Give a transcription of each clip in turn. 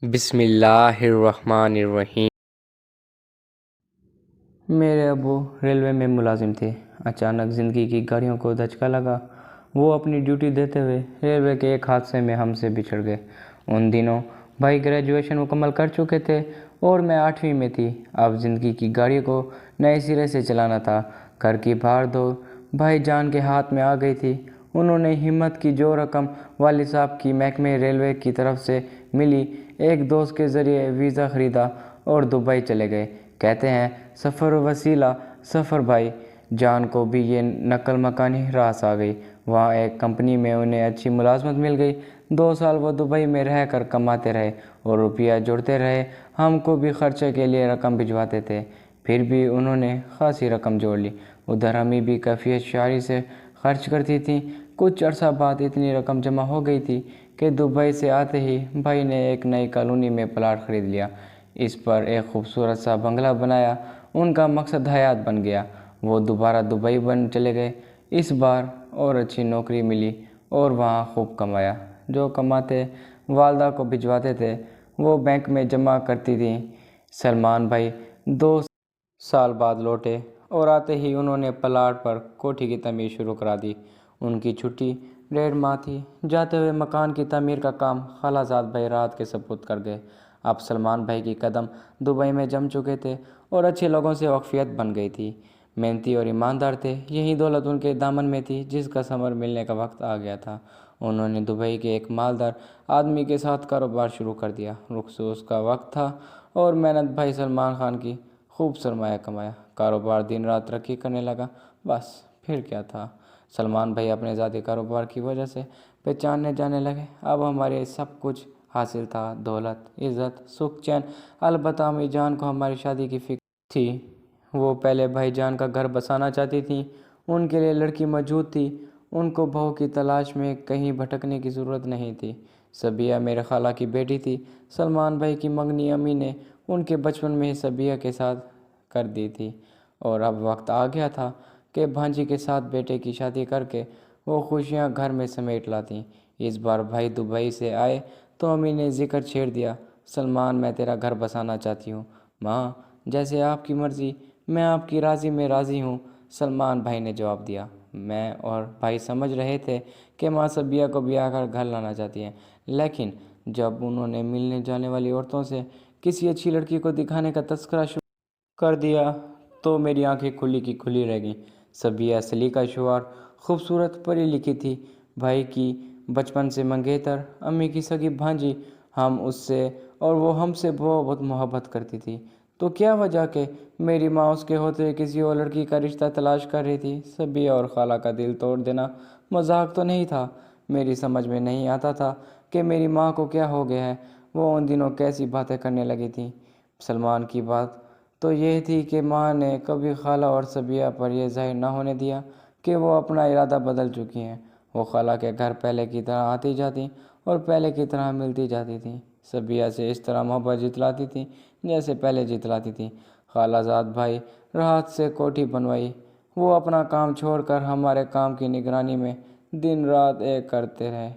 بسم اللہ الرحمن الرحیم۔ میرے ابو ریلوے میں ملازم تھے۔ اچانک زندگی کی گاڑیوں کو دھچکا لگا۔ وہ اپنی ڈیوٹی دیتے ہوئے ریلوے کے ایک حادثے میں ہم سے بچھڑ گئے۔ ان دنوں بھائی گریجویشن مکمل کر چکے تھے اور میں 8ویں میں تھی۔ اب زندگی کی گاڑی کو نئے سرے سے چلانا تھا۔ گھر کی بھاڑ دور بھائی جان کے ہاتھ میں آ گئی تھی۔ انہوں نے ہمت کی جو رقم والد صاحب کی محکمہ ریلوے کی طرف سے ملی، ایک دوست کے ذریعے ویزا خریدا اور دبئی چلے گئے۔ کہتے ہیں سفر وسیلہ سفر۔ بھائی جان کو بھی یہ نقل مکانی راس آ گئی۔ وہاں ایک کمپنی میں انہیں اچھی ملازمت مل گئی۔ 2 سال وہ دبئی میں رہ کر کماتے رہے اور روپیہ جوڑتے رہے۔ ہم کو بھی خرچے کے لیے رقم بھجواتے تھے۔ پھر بھی انہوں نے خاصی رقم جوڑ لی۔ ادھر امی بھی کیفیت شعاری سے خرچ کرتی تھیں۔ کچھ عرصہ بعد اتنی رقم جمع ہو گئی تھی کہ دبئی سے آتے ہی بھائی نے ایک نئی کالونی میں پلاٹ خرید لیا۔ اس پر ایک خوبصورت سا بنگلہ بنایا۔ ان کا مقصد حیات بن گیا۔ وہ دوبارہ دبئی چلے گئے۔ اس بار اور اچھی نوکری ملی اور وہاں خوب کمایا۔ جو کماتے والدہ کو بھجواتے تھے، وہ بینک میں جمع کرتی تھیں۔ سلمان بھائی 2 سال بعد لوٹے اور آتے ہی انہوں نے پلاٹ پر کوٹھی کی تعمیر شروع کرا دی۔ ان کی چھٹی 1.5 ماہ تھی۔ جاتے ہوئے مکان کی تعمیر کا کام خالہ زاد بھائی راحت کے سپرد کر گئے۔ اب سلمان بھائی کی قدم دبئی میں جم چکے تھے اور اچھے لوگوں سے واقفیت بن گئی تھی۔ محنتی اور ایماندار تھے۔ یہی دولت ان کے دامن میں تھی جس کا ثمر ملنے کا وقت آ گیا تھا۔ انہوں نے دبئی کے ایک مالدار آدمی کے ساتھ کاروبار شروع کر دیا۔ رخصوص کا وقت تھا اور محنت بھائی سلمان خان کی خوب سرمایہ کمایا۔ کاروبار دن رات ترقی کرنے لگا۔ بس پھر کیا تھا، سلمان بھائی اپنے ذاتی کاروبار کی وجہ سے پہچانے جانے لگے۔ اب ہمارے سب کچھ حاصل تھا، دولت، عزت، سکھ، چین۔ البتہ امی جان کو ہماری شادی کی فکر تھی۔ وہ پہلے بھائی جان کا گھر بسانا چاہتی تھیں۔ ان کے لیے لڑکی موجود تھی۔ ان کو بہو کی تلاش میں کہیں بھٹکنے کی ضرورت نہیں تھی۔ صبیہ میرے خالہ کی بیٹی تھی۔ سلمان بھائی کی منگنی امی نے ان کے بچپن میں ہی صبیہ کے ساتھ کر دی تھی اور اب وقت آ گیا تھا کہ بھانجی کے ساتھ بیٹے کی شادی کر کے وہ خوشیاں گھر میں سمیٹ لاتی۔ اس بار بھائی دبئی سے آئے تو امی نے ذکر چھیڑ دیا، سلمان میں تیرا گھر بسانا چاہتی ہوں۔ ماں جیسے آپ کی مرضی، میں آپ کی راضی میں راضی ہوں، سلمان بھائی نے جواب دیا۔ میں اور بھائی سمجھ رہے تھے کہ ماں صبیہ کو بیاہ کر گھر لانا چاہتی ہیں، لیکن جب انہوں نے ملنے جانے والی عورتوں سے کسی اچھی لڑکی کو دکھانے کا تذکرہ شروع کر دیا تو میری آنکھیں کھلی کی کھلی رہ گئیں۔ صبیہ سلیقہ شعور، خوبصورت، پڑھی لکھی تھی۔ بھائی کی بچپن سے منگیتر، امی کی سگی بھانجی، ہم اس سے اور وہ ہم سے بہت محبت کرتی تھی۔ تو کیا وجہ کہ میری ماں اس کے ہوتے کسی اور لڑکی کا رشتہ تلاش کر رہی تھی؟ صبیہ اور خالہ کا دل توڑ دینا مذاق تو نہیں تھا۔ میری سمجھ میں نہیں آتا تھا کہ میری ماں کو کیا ہو گیا ہے۔ وہ ان دنوں کیسی باتیں کرنے لگی تھی۔ سلمان کی بات تو یہ تھی کہ ماں نے کبھی خالہ اور صبیہ پر یہ ظاہر نہ ہونے دیا کہ وہ اپنا ارادہ بدل چکی ہیں۔ وہ خالہ کے گھر پہلے کی طرح آتی جاتی اور پہلے کی طرح ملتی جاتی تھیں۔ صبیہ سے اس طرح محبت جتلاتی تھیں جیسے پہلے جتلاتی تھیں۔ خالہ زاد بھائی راحت سے کوٹھی بنوائی۔ وہ اپنا کام چھوڑ کر ہمارے کام کی نگرانی میں دن رات ایک کرتے رہے۔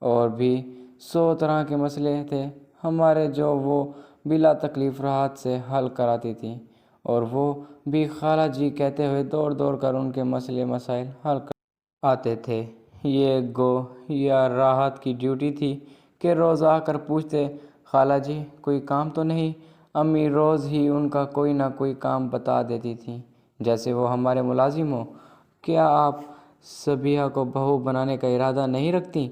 اور بھی 100 طرح کے مسئلے تھے ہمارے جو وہ بلا تکلیف راحت سے حل کراتی تھیں، اور وہ بھی خالہ جی کہتے ہوئے دوڑ دوڑ کر ان کے مسئلے مسائل حل کر آتے تھے۔ یہ گو یا راحت کی ڈیوٹی تھی کہ روز آ کر پوچھتے، خالہ جی کوئی کام تو نہیں؟ امی روز ہی ان کا کوئی نہ کوئی کام بتا دیتی تھیں جیسے وہ ہمارے ملازم ہوں۔ کیا آپ صبیہ کو بہو بنانے کا ارادہ نہیں رکھتی؟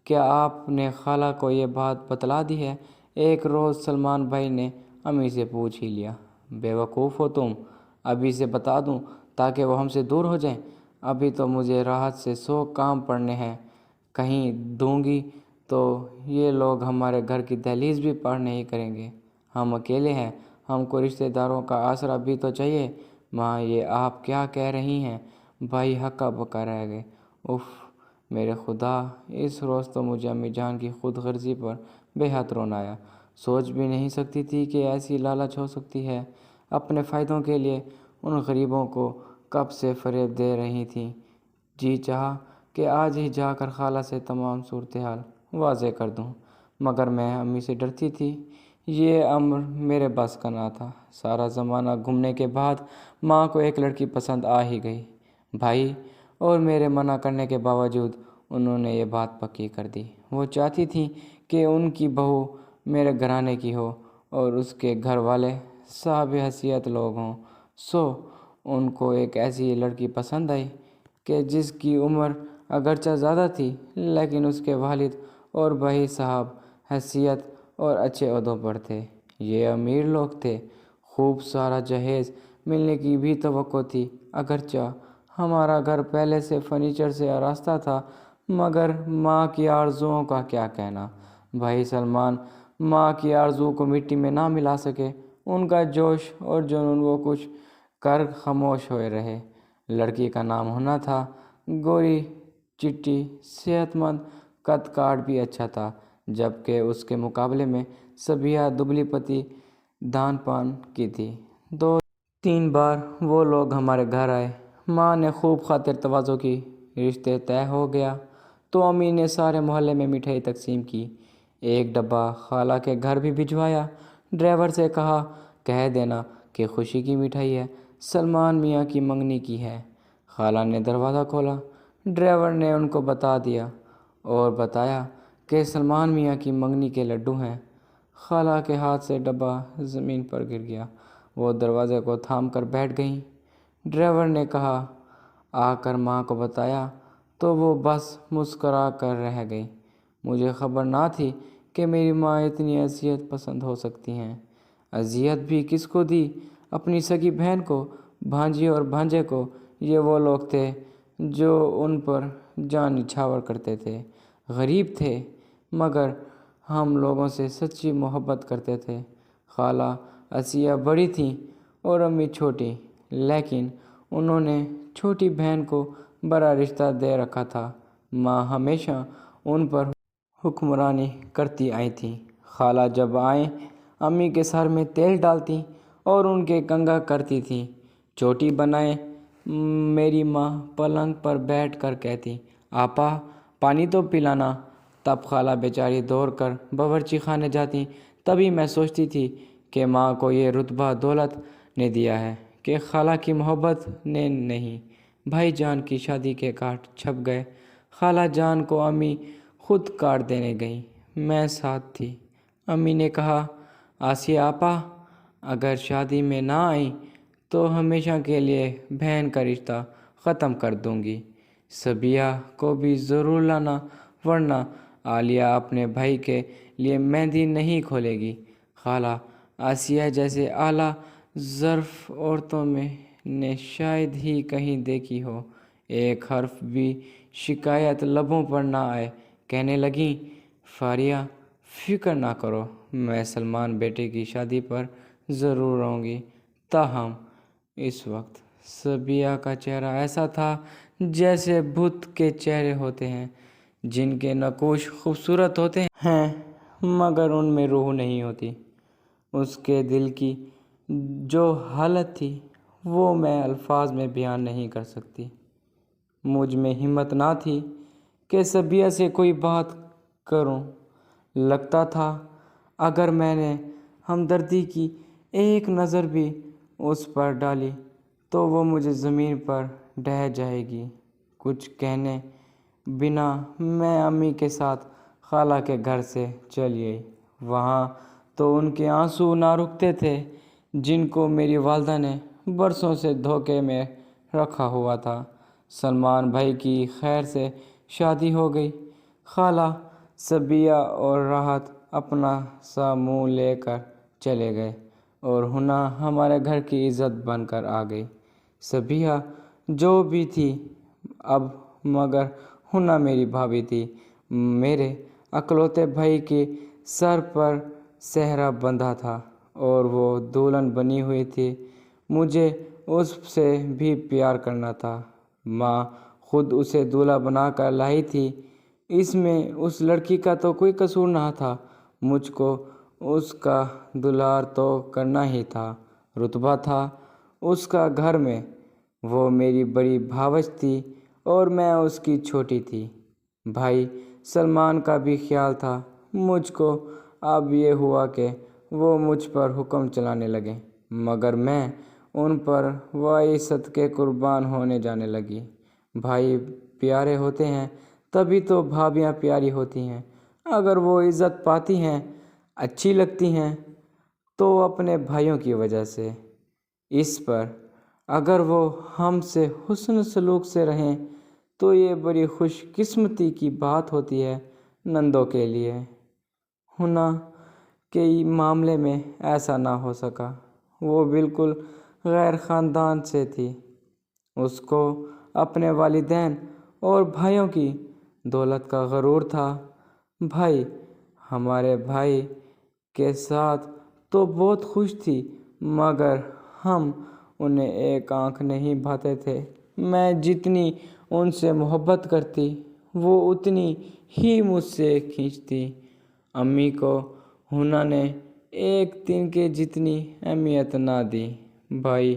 کیا آپ نے خالہ کو یہ بات بتلا دی ہے؟ ایک روز سلمان بھائی نے امی سے پوچھ ہی لیا۔ بے وقوف ہو تم، ابھی سے بتا دوں تاکہ وہ ہم سے دور ہو جائیں؟ ابھی تو مجھے راحت سے 100 کام پڑنے ہیں۔ کہیں دوں گی تو یہ لوگ ہمارے گھر کی دہلیز بھی پار نہیں کریں گے۔ ہم اکیلے ہیں، ہم کو رشتہ داروں کا آسرا بھی تو چاہیے۔ ماں یہ آپ کیا کہہ رہی ہیں؟ بھائی ہکا بکا رہ گئے۔ اف میرے خدا، اس روز تو مجھے امی جان کی خود غرضی پر بے حد رونا آیا۔ سوچ بھی نہیں سکتی تھی کہ ایسی لالچ ہو سکتی ہے۔ اپنے فائدوں کے لیے ان غریبوں کو کب سے فریب دے رہی تھیں۔ جی چاہا کہ آج ہی جا کر خالہ سے تمام صورتحال واضح کر دوں، مگر میں امی سے ڈرتی تھی۔ یہ امر میرے بس کا نہ تھا۔ سارا زمانہ گھومنے کے بعد ماں کو ایک لڑکی پسند آ ہی گئی۔ بھائی اور میرے منع کرنے کے باوجود انہوں نے یہ بات پکی کر دی۔ وہ چاہتی تھیں کہ ان کی بہو میرے گھرانے کی ہو اور اس کے گھر والے صاحب حیثیت لوگ ہوں۔ سو ان کو ایک ایسی لڑکی پسند آئی کہ جس کی عمر اگرچہ زیادہ تھی لیکن اس کے والد اور بھائی صاحب حیثیت اور اچھے عہدوں پر تھے۔ یہ امیر لوگ تھے۔ خوب سارا جہیز ملنے کی بھی توقع تھی۔ اگرچہ ہمارا گھر پہلے سے فرنیچر سے آراستہ تھا مگر ماں کی آرزوؤں کا کیا کہنا۔ بھائی سلمان ماں کی آرزو کو مٹی میں نہ ملا سکے۔ ان کا جوش اور جنون وہ کچھ کر خاموش ہوئے رہے۔ لڑکی کا نام ہونا تھا گوری چٹی، صحت مند، قد کاٹ بھی اچھا تھا، جبکہ اس کے مقابلے میں صبیہ دبلی پتلی دان پان کی تھی۔ 2-3 بار وہ لوگ ہمارے گھر آئے۔ ماں نے خوب خاطر تواضع کی۔ رشتے طے ہو گیا تو امی نے سارے محلے میں مٹھائی تقسیم کی۔ ایک ڈبہ خالہ کے گھر بھی بھجوایا۔ ڈرائیور سے کہا کہہ دینا کہ خوشی کی مٹھائی ہے، سلمان میاں کی منگنی کی ہے۔ خالہ نے دروازہ کھولا۔ ڈرائیور نے ان کو بتا دیا اور بتایا کہ سلمان میاں کی منگنی کے لڈو ہیں۔ خالہ کے ہاتھ سے ڈبہ زمین پر گر گیا۔ وہ دروازے کو تھام کر بیٹھ گئیں۔ ڈرائیور نے کہا آ کر ماں کو بتایا تو وہ بس مسکرا کر رہ گئی۔ مجھے خبر نہ تھی کہ میری ماں اتنی اذیت پسند ہو سکتی ہیں۔ اذیت بھی کس کو دی؟ اپنی سگی بہن کو، بھانجی اور بھانجے کو۔ یہ وہ لوگ تھے جو ان پر جان نچھاور کرتے تھے۔ غریب تھے مگر ہم لوگوں سے سچی محبت کرتے تھے۔ خالہ آسیہ بڑی تھیں اور امی چھوٹی، لیکن انہوں نے چھوٹی بہن کو بڑا رشتہ دے رکھا تھا۔ ماں ہمیشہ ان پر حکمرانی کرتی آئی تھیں۔ خالہ جب آئیں امی کے سر میں تیل ڈالتیں اور ان کے کنگھا کرتی تھیں۔ چوٹی بنائیں۔ میری ماں پلنگ پر بیٹھ کر کہتی آپا پانی تو پلانا۔ تب خالہ بیچاری دوڑ کر باورچی خانے جاتیں۔ تبھی میں سوچتی تھی کہ ماں کو یہ رتبہ دولت نے دیا ہے کہ خالہ کی محبت نے نہیں۔ بھائی جان کی شادی کے کارڈ چھپ گئے۔ خالہ جان کو امی خود کارڈ دینے گئیں۔ میں ساتھ تھی۔ امی نے کہا آسیہ آپا اگر شادی میں نہ آئیں تو ہمیشہ کے لیے بہن کا رشتہ ختم کر دوں گی۔ صبیہ کو بھی ضرور لانا ورنہ عالیہ اپنے بھائی کے لیے مہندی نہیں کھولے گی۔ خالہ آسیہ جیسے اعلیٰ ظرف عورتوں میں نے شاید ہی کہیں دیکھی ہو۔ ایک حرف بھی شکایت لبوں پر نہ آئے۔ کہنے لگیں فاریہ فکر نہ کرو، میں سلمان بیٹے کی شادی پر ضرور آؤں گی۔ تاہم اس وقت صبیہ کا چہرہ ایسا تھا جیسے بت کے چہرے ہوتے ہیں جن کے نقوش خوبصورت ہوتے ہیں مگر ان میں روح نہیں ہوتی۔ اس کے دل کی جو حالت تھی وہ میں الفاظ میں بیان نہیں کر سکتی۔ مجھ میں ہمت نہ تھی کہ صبیہ سے کوئی بات کروں۔ لگتا تھا اگر میں نے ہمدردی کی ایک نظر بھی اس پر ڈالی تو وہ مجھے زمین پر ڈھا جائے گی۔ کچھ کہنے بنا میں امی کے ساتھ خالہ کے گھر سے چلی آئی۔ وہاں تو ان کے آنسو نہ رکتے تھے جن کو میری والدہ نے برسوں سے دھوکے میں رکھا ہوا تھا۔ سلمان بھائی کی خیر سے شادی ہو گئی۔ خالہ صبیہ اور راحت اپنا سا منہ لے کر چلے گئے اور ہنا ہمارے گھر کی عزت بن کر آ گئی۔ صبیہ جو بھی تھی اب مگر ہنا میری بھابھی تھی۔ میرے اکلوتے بھائی کے سر پر سہرا بندھا تھا اور وہ دلہن بنی ہوئی تھی۔ مجھے اس سے بھی پیار کرنا تھا۔ ماں خود اسے دولہا بنا کر لائی تھی۔ اس میں اس لڑکی کا تو کوئی قصور نہ تھا۔ مجھ کو اس کا دلہار تو کرنا ہی تھا۔ رتبہ تھا اس کا گھر میں۔ وہ میری بڑی بھاوج تھی اور میں اس کی چھوٹی تھی۔ بھائی سلمان کا بھی خیال تھا مجھ کو اب یہ ہوا کہ وہ مجھ پر حکم چلانے لگے، مگر میں ان پر وائی صدقے قربان ہونے جانے لگی۔ بھائی پیارے ہوتے ہیں تبھی تو بھابیاں پیاری ہوتی ہیں۔ اگر وہ عزت پاتی ہیں، اچھی لگتی ہیں تو اپنے بھائیوں کی وجہ سے۔ اس پر اگر وہ ہم سے حسن سلوک سے رہیں تو یہ بڑی خوش قسمتی کی بات ہوتی ہے نندوں کے لیے۔ ہونا کے معاملے میں ایسا نہ ہو سکا۔ وہ بالکل غیر خاندان سے تھی۔ اس کو اپنے والدین اور بھائیوں کی دولت کا غرور تھا۔ بھائی ہمارے بھائی کے ساتھ تو بہت خوش تھی، مگر ہم انہیں ایک آنکھ نہیں بھاتے تھے۔ میں جتنی ان سے محبت کرتی، وہ اتنی ہی مجھ سے کھینچتی۔ امی کو ہونا نے ایک دن کے جتنی اہمیت نہ دی۔ بھائی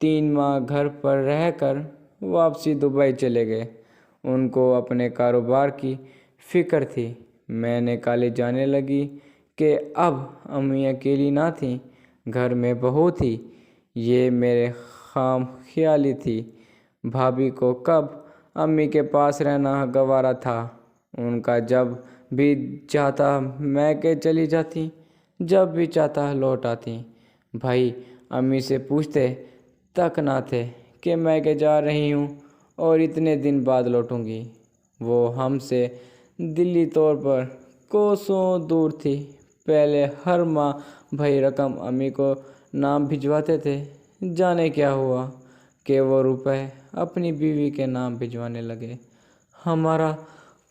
3 ماہ گھر پر رہ کر واپسی دبئی چلے گئے۔ ان کو اپنے کاروبار کی فکر تھی۔ میں نے کالج جانے لگی کہ اب امی اکیلی نہ تھیں، گھر میں بہو تھی۔ یہ میرے خام خیالی تھی۔ بھابھی کو کب امی کے پاس رہنا گوارا تھا۔ ان کا جب بھی چاہتا میکے چلی جاتی، جب بھی چاہتا لوٹ آتی۔ بھائی امی سے پوچھتے تک نہ تھے کہ میکے جا رہی ہوں اور اتنے دن بعد لوٹوں گی۔ وہ ہم سے دلی طور پر کوسوں دور تھی۔ پہلے ہر ماہ بھائی رقم امی کو نام بھجواتے تھے۔ جانے کیا ہوا کہ وہ روپے اپنی بیوی کے نام بھجوانے لگے۔ ہمارا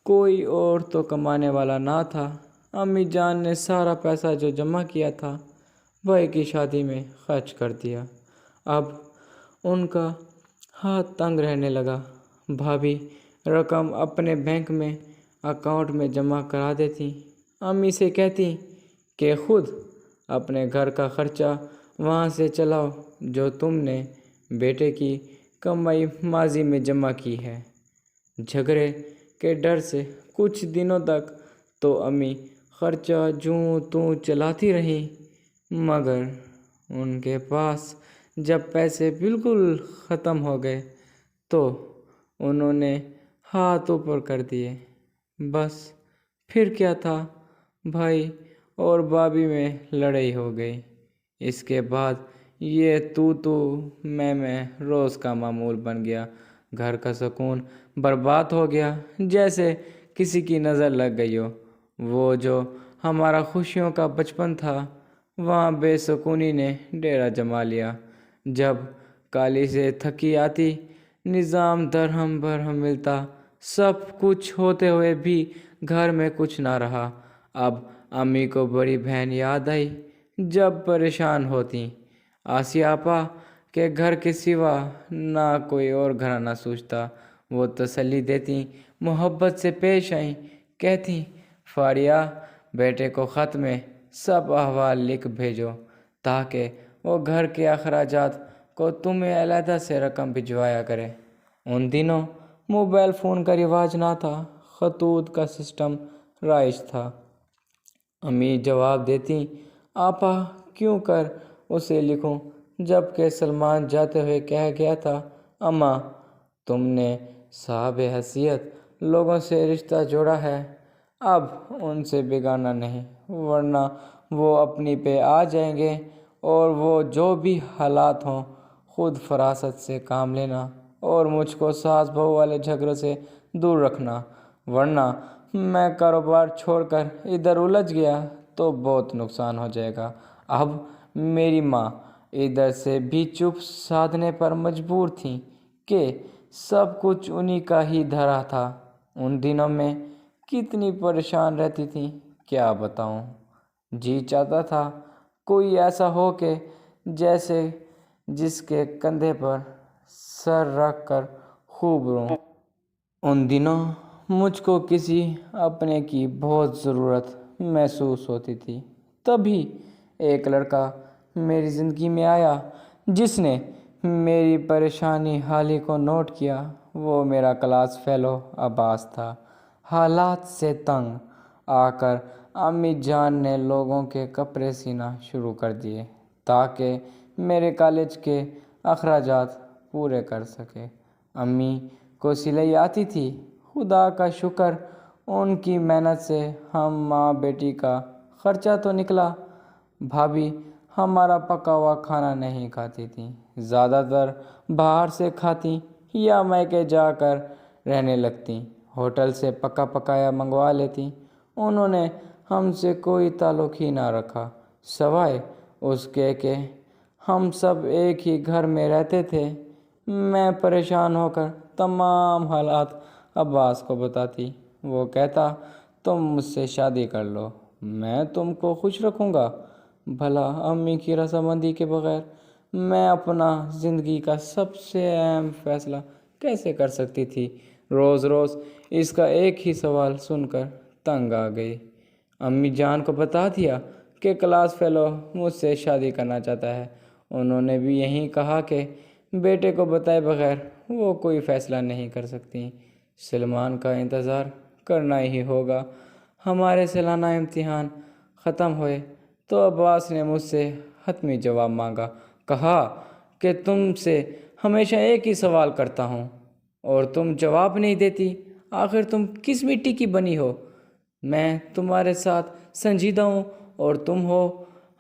کوئی اور تو کمانے والا نہ تھا۔ امی جان نے سارا پیسہ جو جمع کیا تھا بھائی کی شادی میں خرچ کر دیا۔ اب ان کا ہاتھ تنگ رہنے لگا۔ بھابھی رقم اپنے بینک میں اکاؤنٹ میں جمع کرا دیتی۔ امی سے کہتی کہ خود اپنے گھر کا خرچہ وہاں سے چلاؤ جو تم نے بیٹے کی کمائی ماضی میں جمع کی ہے۔ جھگڑے کے ڈر سے کچھ دنوں تک تو امی خرچہ جوں توں چلاتی رہی، مگر ان کے پاس جب پیسے بالکل ختم ہو گئے تو انہوں نے ہاتھ اوپر کر دیے۔ بس پھر کیا تھا، بھائی اور بھابھی میں لڑائی ہو گئی۔ اس کے بعد یہ تو میں روز کا معمول بن گیا۔ گھر کا سکون برباد ہو گیا، جیسے کسی کی نظر لگ گئی ہو۔ وہ جو ہمارا خوشیوں کا بچپن تھا، وہاں بے سکونی نے ڈیرا جما لیا۔ جب کالج سے تھکی آتی، نظام درہم برہم ملتا، سب کچھ ہوتے ہوئے بھی گھر میں کچھ نہ رہا۔ اب امی کو بڑی بہن یاد آئی، جب پریشان ہوتی۔ آسیہ آپا کے گھر کے سوا نہ کوئی اور گھرانہ سوچتا۔ وہ تسلی دیتی، محبت سے پیش آئیں، کہتی فاریہ بیٹے کو خط میں سب احوال لکھ بھیجو تاکہ وہ گھر کے اخراجات کو تمہیں علیحدہ سے رقم بھجوایا کرے۔ ان دنوں موبائل فون کا رواج نہ تھا، خطوط کا سسٹم رائج تھا۔ امی جواب دیتی، آپا کیوں کر اسے لکھوں، جبکہ سلمان جاتے ہوئے کہہ گیا تھا اماں تم نے صاحب حیثیت لوگوں سے رشتہ جوڑا ہے، اب ان سے بگانا نہیں، ورنہ وہ اپنی پہ آ جائیں گے، اور وہ جو بھی حالات ہوں خود فراست سے کام لینا اور مجھ کو ساس بہو والے جھگڑوں سے دور رکھنا، ورنہ میں کاروبار چھوڑ کر ادھر الجھ گیا تو بہت نقصان ہو جائے گا۔ اب میری ماں ادھر سے بھی چپ سادھنے پر مجبور تھیں کہ سب کچھ انہی کا ہی دھرا تھا۔ ان دنوں میں کتنی پریشان رہتی تھیں کیا بتاؤں۔ جی چاہتا تھا کوئی ایسا ہو کہ جیسے جس کے کندھے پر سر رکھ کر خوب روں۔ ان دنوں مجھ کو کسی اپنے کی بہت ضرورت محسوس ہوتی تھی۔ تبھی ایک لڑکا میری زندگی میں آیا جس نے میری پریشانی حالی کو نوٹ کیا۔ وہ میرا کلاس فیلو عباس تھا۔ حالات سے تنگ آ کر امی جان نے لوگوں کے کپڑے سینا شروع کر دیے تاکہ میرے کالج کے اخراجات پورے کر سکے۔ امی کو سلائی آتی تھی، خدا کا شکر ان کی محنت سے ہم ماں بیٹی کا خرچہ تو نکلا۔ بھابھی ہمارا پکا ہوا کھانا نہیں کھاتی تھیں، زیادہ تر باہر سے کھاتی یا میکے جا کر رہنے لگتی، ہوٹل سے پکا پکایا منگوا لیتی۔ انہوں نے ہم سے کوئی تعلق ہی نہ رکھا سوائے اس کے کہ ہم سب ایک ہی گھر میں رہتے تھے۔ میں پریشان ہو کر تمام حالات عباس کو بتاتی، وہ کہتا تم مجھ سے شادی کر لو، میں تم کو خوش رکھوں گا۔ بھلا امی کی رضامندی کے بغیر میں اپنا زندگی کا سب سے اہم فیصلہ کیسے کر سکتی تھی؟ روز روز اس کا ایک ہی سوال سن کر تنگ آ گئی۔ امی جان کو بتا دیا کہ کلاس فیلو مجھ سے شادی کرنا چاہتا ہے۔ انہوں نے بھی یہی کہا کہ بیٹے کو بتائے بغیر وہ کوئی فیصلہ نہیں کر سکتی، سلمان کا انتظار کرنا ہی ہوگا۔ ہمارے سالانہ امتحان ختم ہوئے تو عباس نے مجھ سے حتمی جواب مانگا، کہا کہ تم سے ہمیشہ ایک ہی سوال کرتا ہوں اور تم جواب نہیں دیتی، آخر تم کس مٹی کی بنی ہو؟ میں تمہارے ساتھ سنجیدہ ہوں اور تم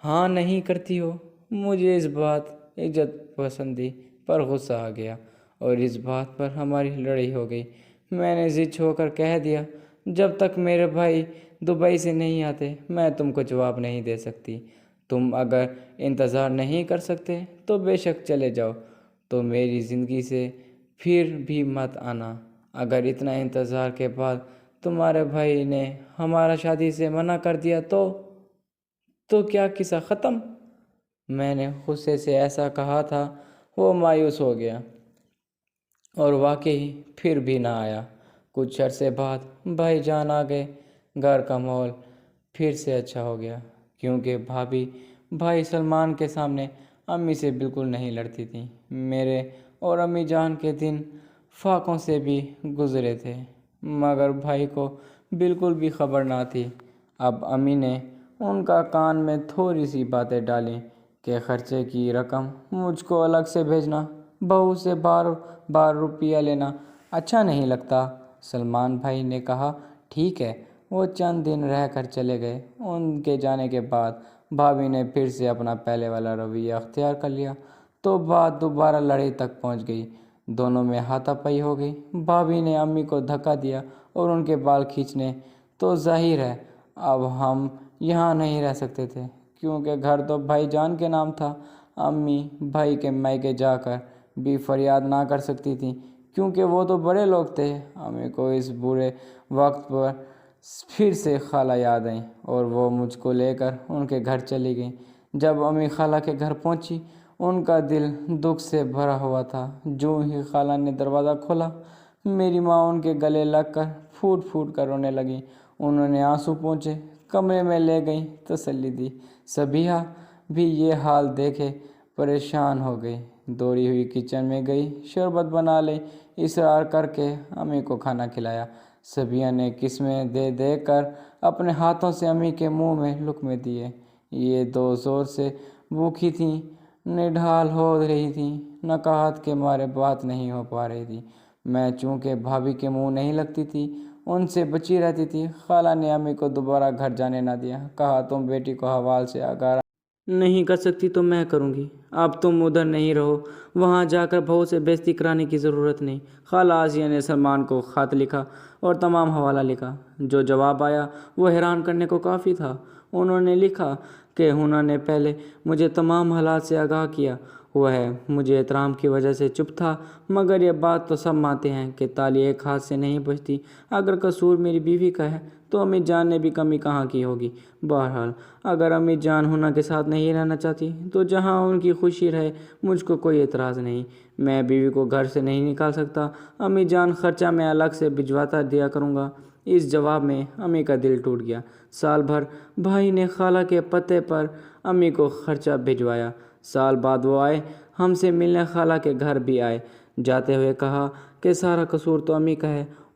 ہاں نہیں کرتی ہو۔ مجھے اس بات عزت پسندی پر غصہ آ گیا اور اس بات پر ہماری لڑائی ہو گئی۔ میں نے ضد ہو کر کہہ دیا، جب تک میرے بھائی دبئی سے نہیں آتے میں تم کو جواب نہیں دے سکتی۔ تم اگر انتظار نہیں کر سکتے تو بے شک چلے جاؤ، تو میری زندگی سے پھر بھی مت آنا۔ اگر اتنا انتظار کے بعد تمہارے بھائی نے ہمارا شادی سے منع کر دیا تو کیا قصہ ختم؟ میں نے غصے سے ایسا کہا تھا، وہ مایوس ہو گیا اور واقعی پھر بھی نہ آیا۔ کچھ عرصے بعد بھائی جان آ گئے، گھر کا ماحول پھر سے اچھا ہو گیا، کیونکہ بھابھی بھائی سلمان کے سامنے امی سے بالکل نہیں لڑتی تھی۔ میرے اور امی جان کے دن فاقوں سے بھی گزرے تھے، مگر بھائی کو بالکل بھی خبر نہ تھی۔ اب امی نے ان کا کان میں تھوڑی سی باتیں ڈالیں کہ خرچے کی رقم مجھ کو الگ سے بھیجنا، بہو سے بار بار روپیہ لینا اچھا نہیں لگتا۔ سلمان بھائی نے کہا ٹھیک ہے۔ وہ چند دن رہ کر چلے گئے۔ ان کے جانے کے بعد بھابھی نے پھر سے اپنا پہلے والا رویہ اختیار کر لیا تو بات دوبارہ لڑائی تک پہنچ گئی، دونوں میں ہاتھا پائی ہو گئی۔ بھابھی نے امی کو دھکا دیا اور ان کے بال کھینچنے، تو ظاہر ہے اب ہم یہاں نہیں رہ سکتے تھے، کیونکہ گھر تو بھائی جان کے نام تھا۔ امی بھائی کے میکے جا کر بھی فریاد نہ کر سکتی تھیں، کیونکہ وہ تو بڑے لوگ تھے۔ امی کو اس برے وقت پر پھر سے خالہ یاد آئیں اور وہ مجھ کو لے کر ان کے گھر چلی گئیں۔ جب امی خالہ کے گھر پہنچی، ان کا دل دکھ سے بھرا ہوا تھا۔ جو ہی خالہ نے دروازہ کھولا، میری ماں ان کے گلے لگ کر پھوٹ پھوٹ کر رونے لگیں۔ انہوں نے آنسو پونچھے، کمرے میں لے گئیں، تسلی دی۔ صبیحہ بھی یہ حال دیکھے پریشان ہو گئی، دوڑی ہوئی کچن میں گئی، شربت بنا لے، اصرار کر کے امی کو کھانا کھلایا۔ صبیحہ نے قسمیں دے دے کر اپنے ہاتھوں سے امی کے منہ میں لقمے دیے۔ یہ دو زور سے بھوکی تھیں، نڈھال ہو رہی تھیں، نکاہت کے مارے بات نہیں ہو پا رہی تھی۔ میں چونکہ بھابھی کے منہ نہیں لگتی تھی، ان سے بچی رہتی تھی۔ خالہ نے امی کو دوبارہ گھر جانے نہ دیا، کہا تم بیٹی کو حوال سے آگاہ نہیں کر سکتی تو میں کروں گی۔ اب تم ادھر نہیں رہو، وہاں جا کر بہو سے بےعزتی کرانے کی ضرورت نہیں۔ خالہ آسیہ نے سلمان کو خط لکھا اور تمام حوالہ لکھا۔ جو جواب آیا وہ حیران کرنے کو کافی تھا۔ انہوں نے لکھا کہ انہوں نے پہلے مجھے تمام حالات سے آگاہ کیا ہوا ہے، مجھے احترام کی وجہ سے چپ تھا، مگر یہ بات تو سب مانتے ہیں کہ تالی ایک ہاتھ سے نہیں بجتی۔ اگر قصور میری بیوی کا ہے تو امی جان نے بھی کمی کہاں کی ہوگی؟ بہرحال اگر امی جان ہنا کے ساتھ نہیں رہنا چاہتی تو جہاں ان کی خوشی رہے، مجھ کو کوئی اعتراض نہیں۔ میں بیوی کو گھر سے نہیں نکال سکتا، امی جان خرچہ میں الگ سے بھجواتا دیا کروں گا۔ اس جواب میں امی کا دل ٹوٹ گیا۔ سال بھر بھائی نے خالہ کے پتے پر امی کو خرچہ بھجوایا۔ سال بعد وہ آئے، ہم سے ملنے خالہ کے گھر بھی آئے، جاتے ہوئے کہا کہ سارا قصور تو امی کا ہے،